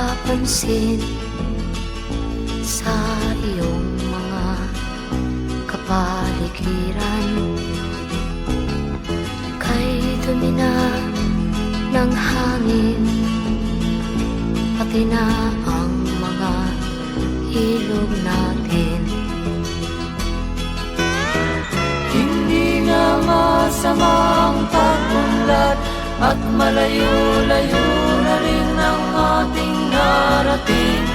napapansin sa iyong mga kapaligiran. Kay dumi na ng hangin, pati na ang mga ilog natin. Hindi nga masamang pag-unlad at malayo-layo na rin ang ating narating.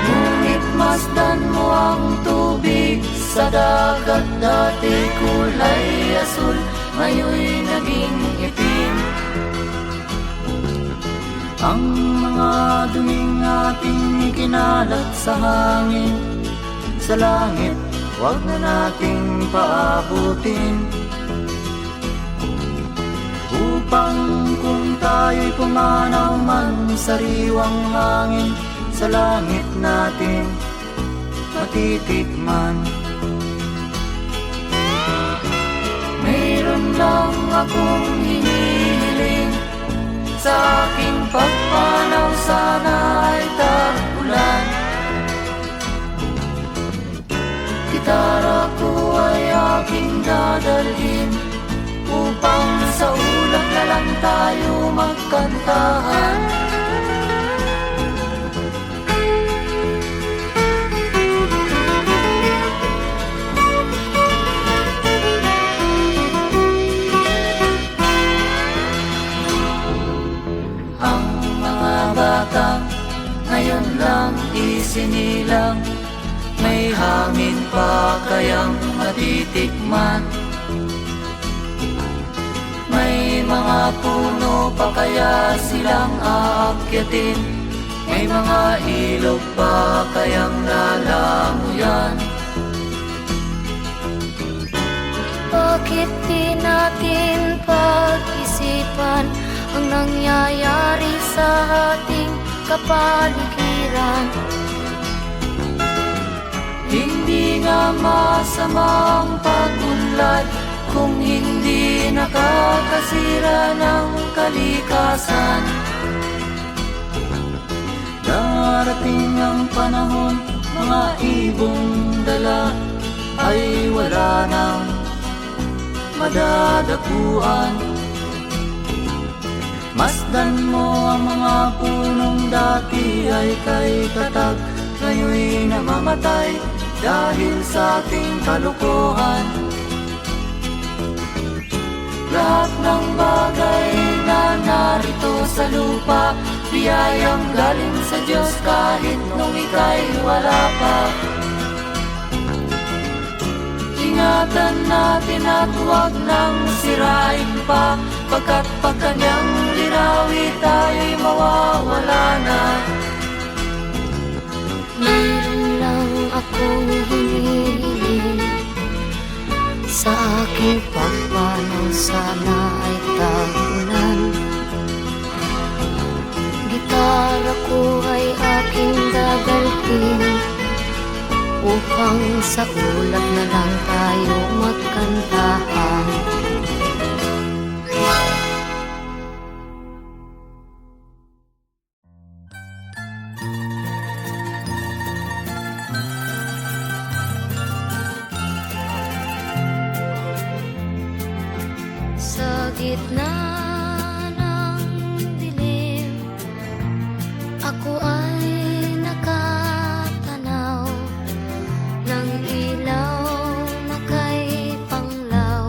Ngunit masdan mo ang tubig sa dagat, dati kulay asul, ngayon'y naging itim. Ang mga duming ating ikinalat sa hangin, sa langit, huwag na nating paabutin. Upang kung tayo'y pumanaw man sa riwang hangin, sa langit natin matitikman. Mayroon lang akong hinihiling, sa aking pagpanaw sana ay tag-ulan. Gitara ko ay aking dadalhin, upang sa ulap na lang tayo magkantahan. Ang mga bata ngayon lang isinilang, may hangin pa kayang matitikman? May mga puno pa kaya silang aakyatin? May mga ilog pa kayang lalanguyan? Bakit di natin pag-isipan ang nangyayari sa ating kapaligiran? Hindi nga masamang pag-unlad kung hindi nakakasira ng kalikasan. Darating ang panahon, mga ibong dala ay wala nang madadapuan. Masdan mo ang mga punong dati ay kay tatag, ngayon'y namamatay dahil sa ating kalokohan. Lahat ng bagay na narito sa lupa, biyayang galing sa Diyos kahit nung ika'y wala pa. Ingatan natin at huwag nang sirain pa, pagkat pag kanyang linawi tayo'y mawawala na. Mayroon lang akong hinihiling, sa aking pagpanaw sana ay tag-ulan. Gitara ko ay aking dadalhin, upang sa ulap na lang tayo magkantahan. Sa gitna ng dilim, ako ay nakatanaw ng ilaw na kay panglaw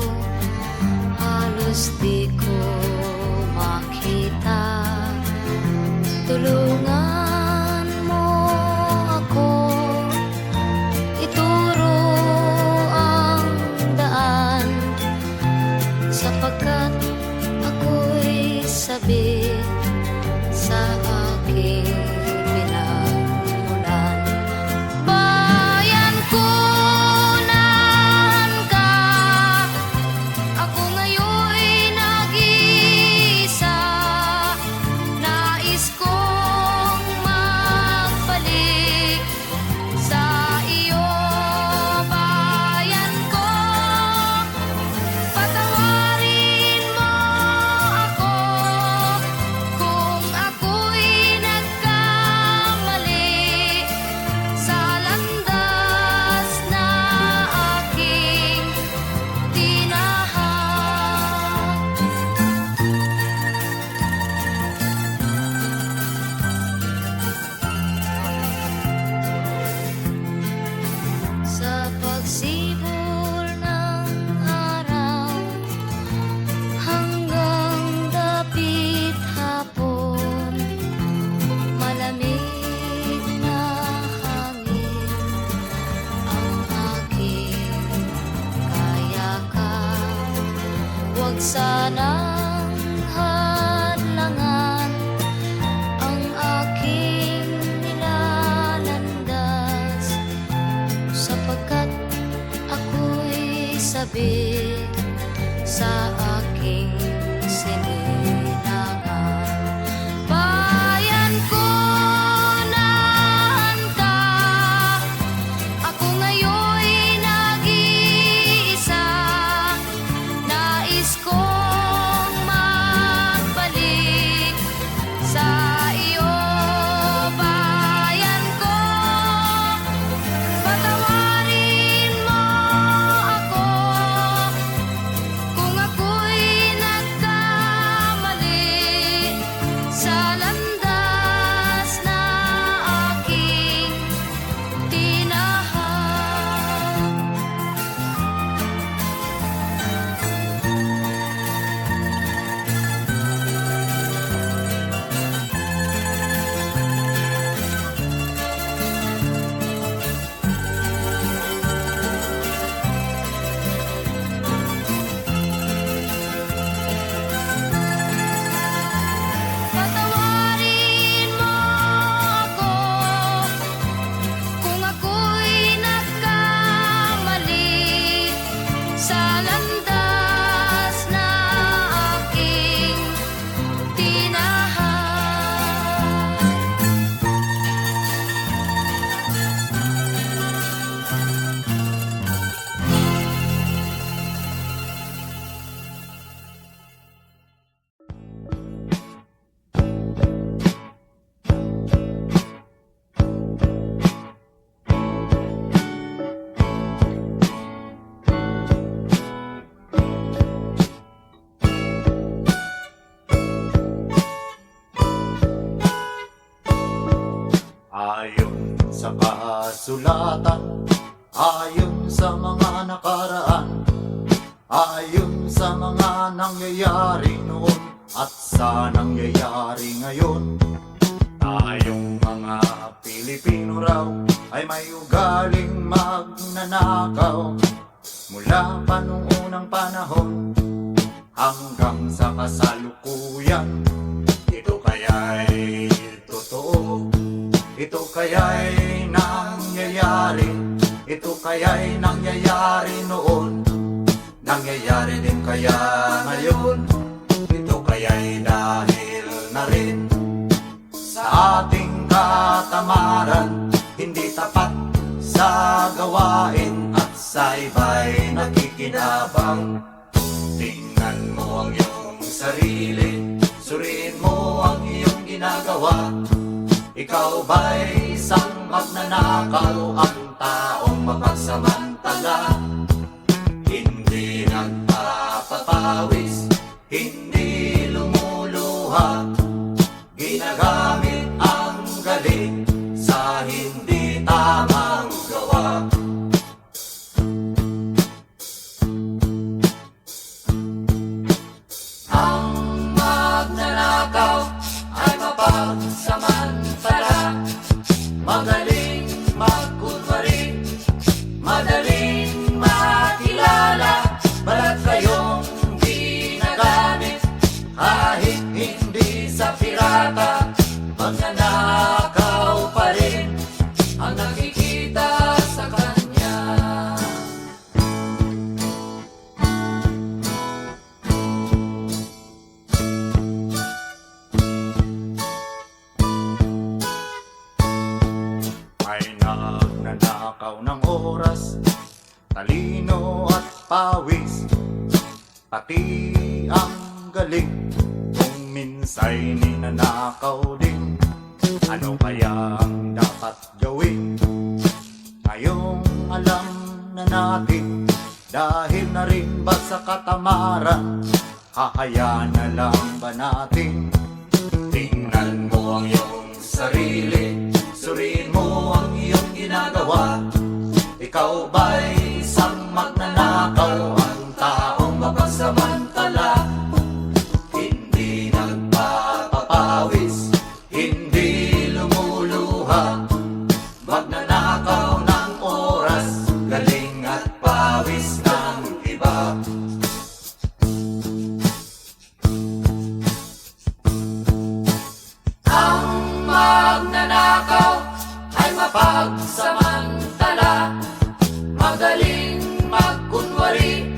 sabik sa aking sininangan. Bayan ko nahan ka, ako ngayon'y nag-iisa. Nais kong magbalik sa iyo, bayan ko. Patawarin mo ako kung ako'y nagkamali sa landas na aking tinahak. Patawarin mo ako kung ako'y nagkamali sa landas na aking tinahak. Ayon sa kasulatan, ayon sa mga nakaraan, ayon sa mga nangyayari noon at sa nangyayari ngayon, tayong mga Pilipino raw ay may ugaling magnanakaw mula pa nung unang panahon hanggang sa kasalukuyan. Ito kaya'y totoo, ito kaya'y nangyayari, ito kaya'y nangyayari noon, nangyayari din kaya ngayon. Ito kaya'y dahil na rin sa ating katamaran, hindi tapat sa gawain at sa iba'y nakikinabang. Tingnan mo ang iyong sarili, suriin mo ang iyong ginagawa. Ikaw ba'y isang magnanakaw, ang taong mapagsamantala? Hindi nagpapapawis, hindi lumuluha, ginagamit ang galing sa hindi tamang gawa. Ang magnanakaw ay mapagsamantala, magaling magkunwari, madaling makilala, balat kayong ginagamit kahit hindi sa pirata. Magnanakaw pa rin ang nakikita sa kanya. May nagnanakaw ng oras, talino at pawis, pati ang galing, kung minsa'y ninanakaw din. Ano kaya ang dapat gawin? Ngayong alam na natin, dahil na rin ba sa katamaran, hahayaan na lang ba natin? Tingnan mo ang iyong sarili, suriin mo ang iyong ginagawa. Ikaw ba'y isang magnanakaw, ang taong mapagsamantala? Hindi nagpapapawis, hindi lumuluha, magnanakaw ng oras, galing at pawis ng iba. Ang magnanakaw ay mapagsamantala, magaling magkunwari,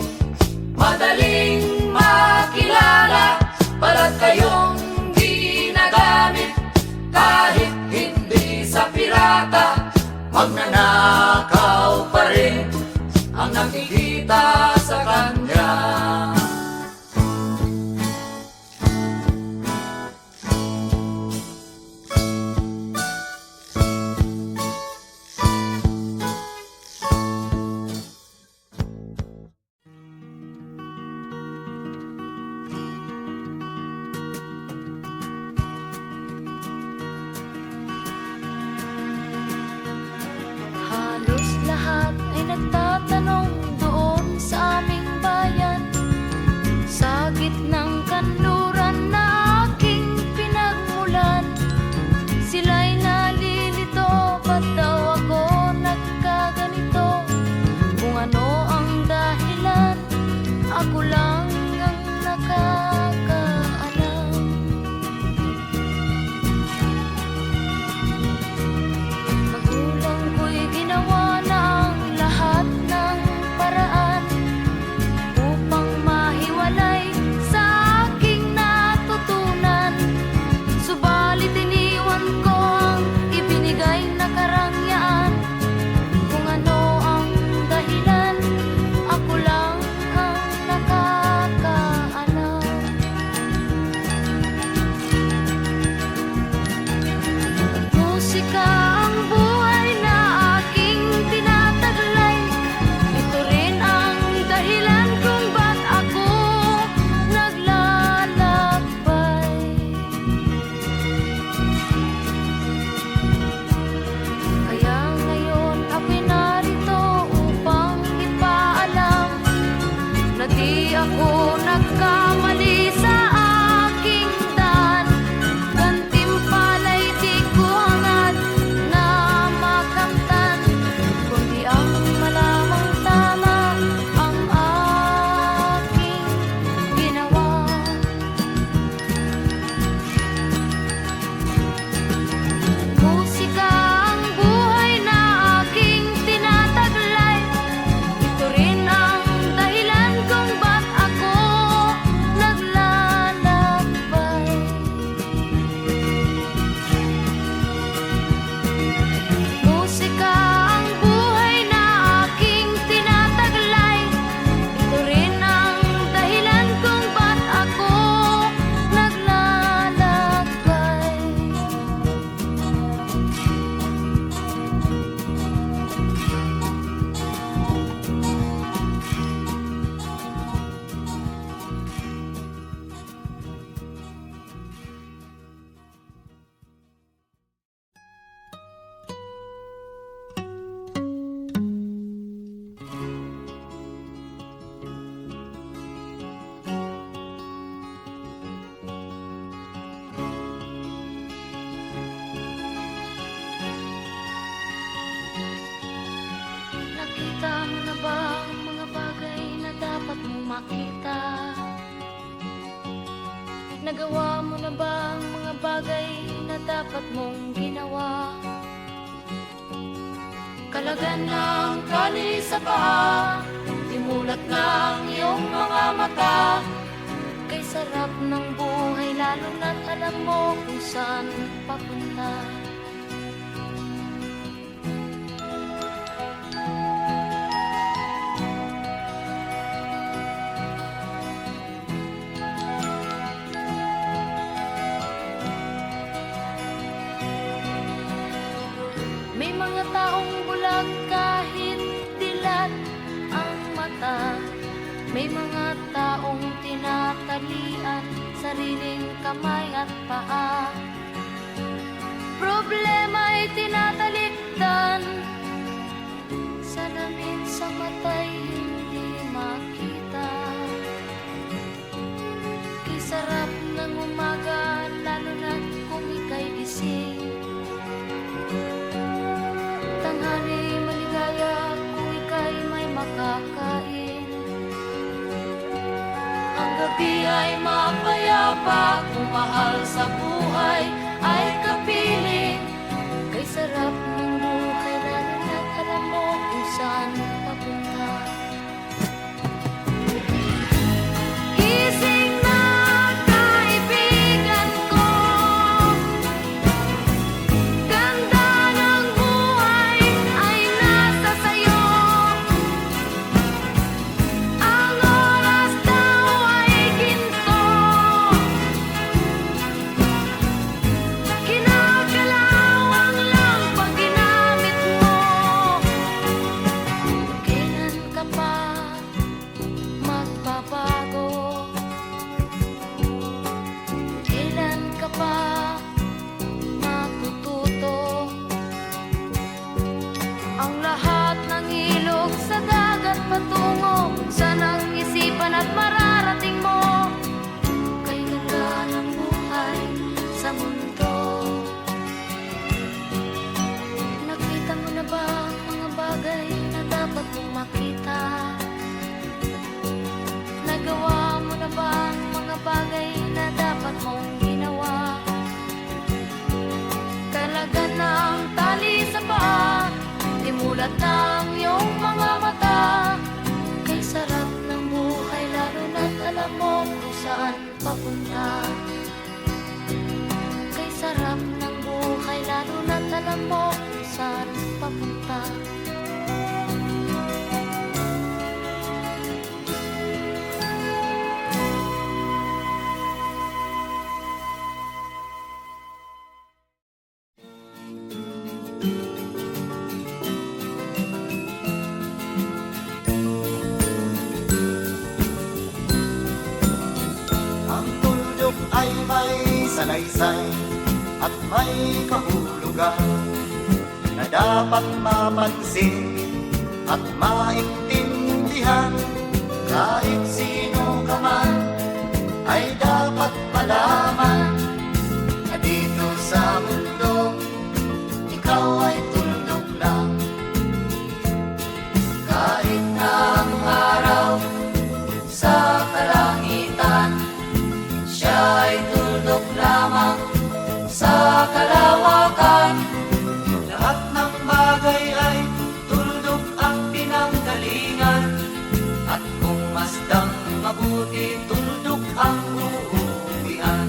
makita. Nagawa mo na ba ang mga bagay na dapat mong ginawa? Kalagan ng tali sa paa, imulat ng iyong mga mata. Kay sarap ng buhay lalo na't alam mo kung saan papunta. May mga taong bulag kahit dilat ang mata. May mga taong tinatalian sariling kamay at paa. Problema'y tinatalikdan, salamin sa mata'y hindi makita. Kay sarap ng umaga lalo na't kung ika'y gising. Tanghali maligaya kung ika'y may makakain. Ang gabi ay mapayapa kung mahal sa buhay ay kapiling. Kay sarap ng buhay lalo na't alam mo kung saan papunta. Gising na kaibigan ko, ganda ng buhay ay nasa sayo. Ang oras daw ay ginto, kinakalawang lang pag ginamit mo. Kailan ka pa magbabago? Kailan ka pa matututo? Ang lahat ng ilog sa dagat patungo saan ang isipan at mararating mo. Kay ganda ng buhay sa mundo. Nakita mo na ba ang mga bagay na dapat mong makita? Nagawa mo na ba ang mga bagay na dapat mong ginawa? Kalagan ng tali sa paa, imulat ng iyong mga mata. Kay sarap ng buhay lalo na't alam mo kung saan papunta. Kay sarap ng buhay lalo na't alam mo kung saan papunta. Ang tuldok ay may salaysay at may kahulugan na dapat mapansin at maintindihan. Kahit sino ka man ay dapat malaman na dito sa mundo ikaw ay tuldok lang. Kahit na ang araw sa kalangitan, siya ay tuldok lamang sa kalawakan. Lahat ng bagay ay tuldok ang pinanggalingan, at kung masdang mabuti, tuldok ang uuwian.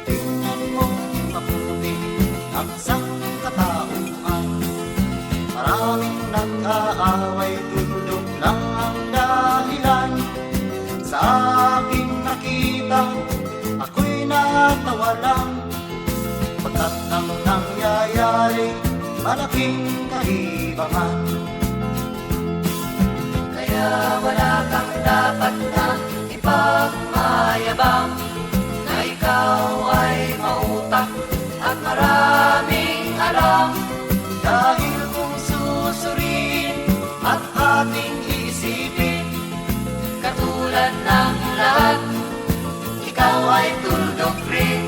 Tingnan mo mabuti ang sangkatauhan. Maraming nag-aaway, tuldok lang ang dahilan. Sa aking nakita, ako'y natawa lang. Pagkat ang nangyayari, malaking kahibangan. Kaya wala kang dapat na ipagmayabang na ikaw ay ating isipin. Katulad ng lahat, Ikaw ay tuldok rin.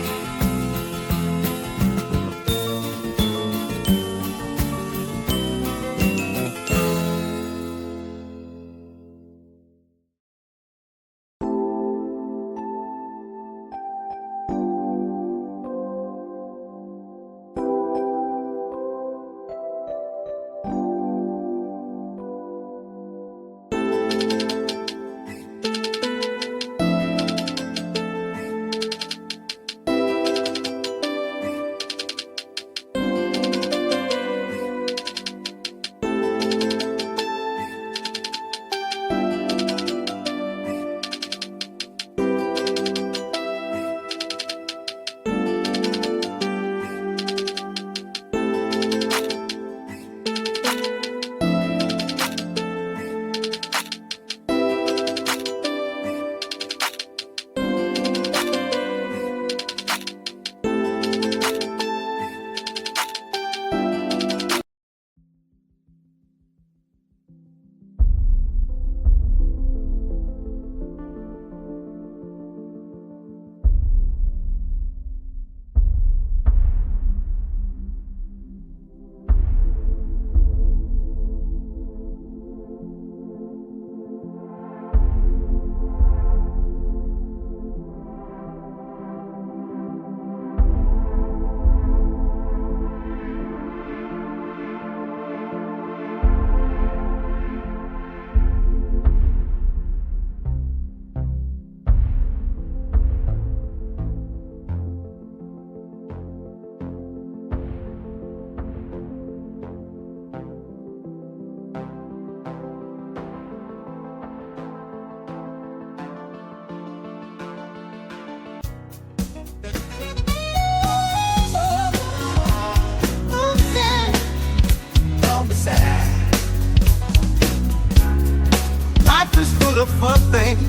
Life is full of fun things.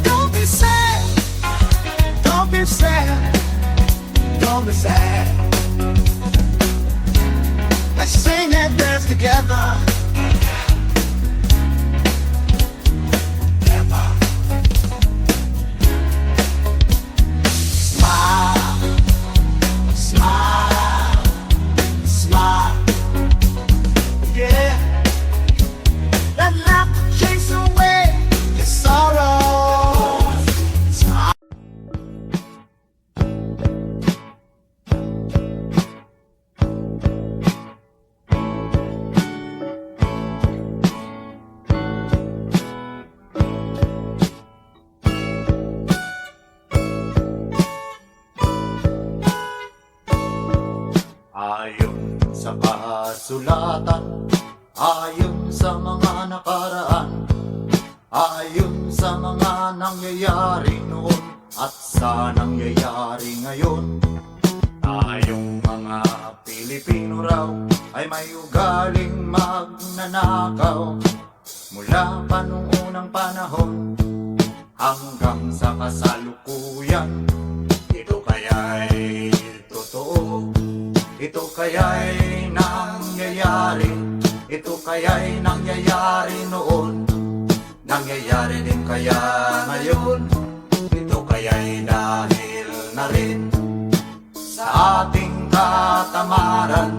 Don't be sad. Don't be sad. Don't be sad. Let's sing and dance together. Smile. Smile, smile, yeah. Let laugh chase away your sorrow. Ayon sa kasulatan, ayon sa mga nakaraan, ayon sa mga nangyayari noon at sa nangyayari ngayon, tayong mga Pilipino raw ay may ugaling magnanakaw. Mula pa nung unang panahon hanggang sa kasalukuyan, ito kaya'y totoo. Ito kaya'y nangyayari, ito kaya'y nangyayari noon, nangyayari din kaya ngayon. Ito kaya'y dahil na rin sa ating katamaran.